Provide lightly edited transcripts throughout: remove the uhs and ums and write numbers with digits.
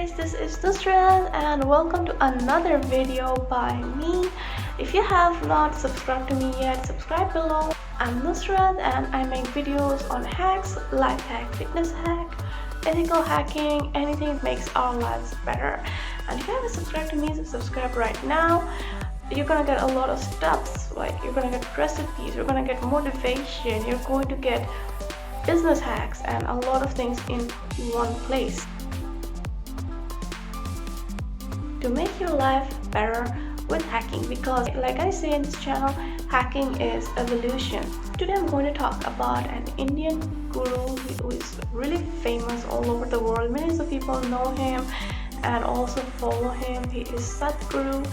guys, this is Nusrat and welcome to another video by me. If you have not subscribed to me yet, subscribe below. I'm Nusrat and I make videos on hacks, life hack, fitness hack, ethical hacking, anything that makes our lives better. And if you haven't subscribed to me, so subscribe right now. You're gonna get a lot of stuff, like you're gonna get recipes, you're gonna get motivation, you're going to get business hacks and a lot of things in one place to make your life better with hacking, because like I say in this channel, hacking is evolution. Today I'm going to talk about an Indian guru who is really famous all over the world. Millions of people know him and also follow him. He is Sadhguru,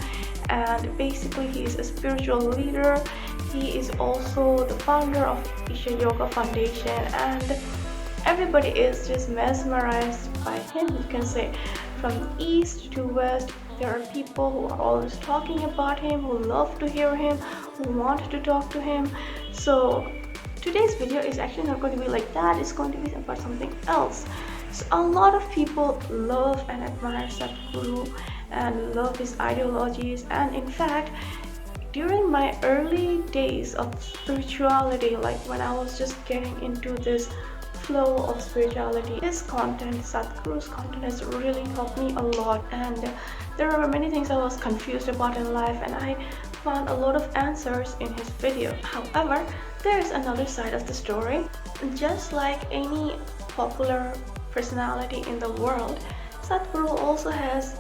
and basically he is a spiritual leader. He is also the founder of Isha Yoga Foundation, and everybody is just mesmerized by him, you can say. From east to west, there are people who are always talking about him, who love to hear him, who want to talk to him. So today's video is actually not going to be like that. It's going to be about something else. So a lot of people love and admire Sadhguru and love his ideologies, and in fact, during my early days of spirituality, like when I was just getting into this flow of spirituality, his content, Sadhguru's content, has really helped me a lot. And there were many things I was confused about in life, and I found a lot of answers in his video. However, there is another side of the story. Just like any popular personality in the world, Sadhguru also has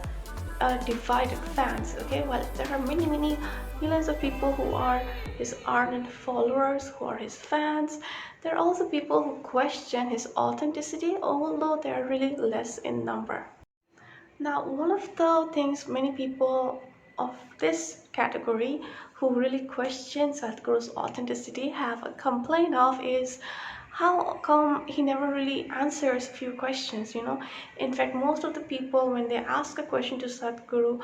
divided fans. Okay, well, there are many millions of people who are his ardent followers, who are his fans. There are also people who question his authenticity, although they are really less in number. Now, one of the things many people of this category who really question Sadhguru's authenticity have a complaint of is how come he never really answers few questions. In fact, most of the people, when they ask a question to Sadhguru,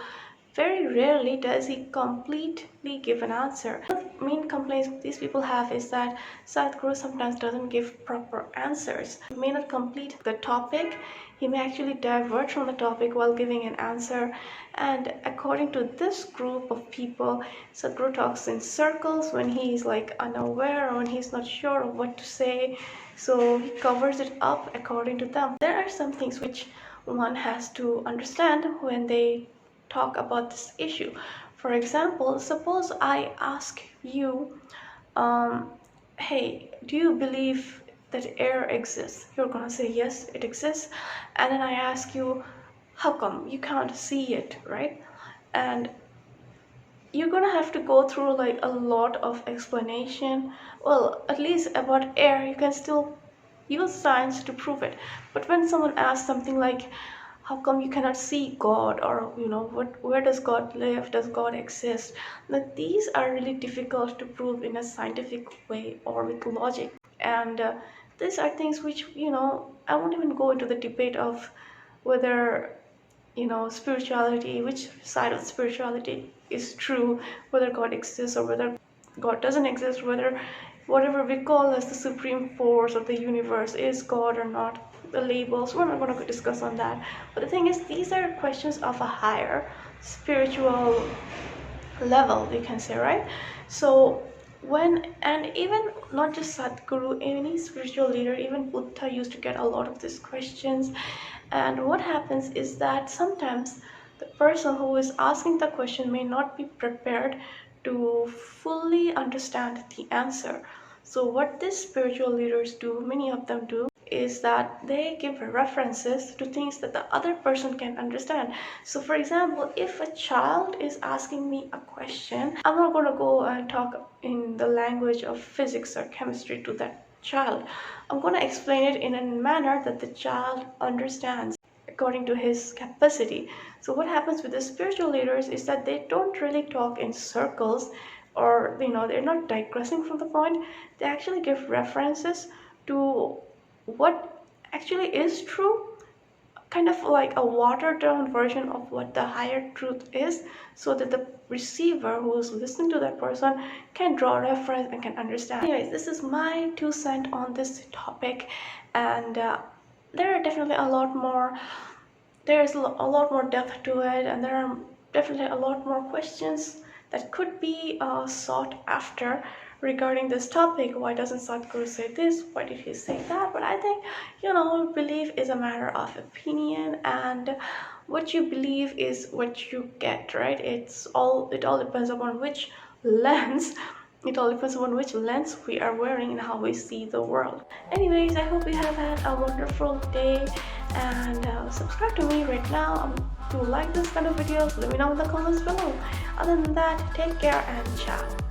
very rarely does he completely give an answer. The main complaints these people have is that Sadhguru sometimes doesn't give proper answers. He may not complete the topic, he may actually divert from the topic while giving an answer. And according to this group of people, Sadhguru talks in circles when he's like unaware or when he's not sure of what to say. So he covers it up according to them. There are some things which one has to understand when they talk about this issue. For example, suppose I ask you, hey, do you believe that air exists? You're gonna say yes, it exists. And then I ask you, how come you can't see it, right? And you're gonna have to go through like a lot of explanation. Well, at least about air you can still use science to prove it. But when someone asks something like, how come you cannot see God, or where does God live, does God exist, that these are really difficult to prove in a scientific way or with logic. And these are things which I won't even go into the debate of whether spirituality, which side of spirituality is true, whether God exists or whether God doesn't exist, whether whatever we call as the supreme force of the universe is God or not. The labels, we're not going to discuss on that. But the thing is, these are questions of a higher spiritual level, you can say, right? So and even not just Sadhguru, any spiritual leader, even Buddha used to get a lot of these questions. And what happens is that sometimes the person who is asking the question may not be prepared to fully understand the answer. So what these spiritual leaders do, many of them do, is that they give references to things that the other person can understand. So for example, if a child is asking me a question, I'm not going to go and talk in the language of physics or chemistry to that child. I'm going to explain it in a manner that the child understands according to his capacity. So what happens with the spiritual leaders is that they don't really talk in circles, or they're not digressing from the point. They actually give references to what actually is true, kind of like a watered down version of what the higher truth is, so that the receiver who is listening to that person can draw reference and can understand. Anyways, this is my 2 cents on this topic, and there are definitely a lot more there's a lot more depth to it, and there are definitely a lot more questions that could be sought after regarding this topic. Why doesn't Sadhguru say this? Why did he say that? But I think, belief is a matter of opinion, and what you believe is what you get, right? It all depends upon which lens. It all depends on which lens we are wearing and how we see the world. Anyways, I hope you have had a wonderful day, and subscribe to me right now. If you like this kind of videos, let me know in the comments below. Other than that, take care and ciao.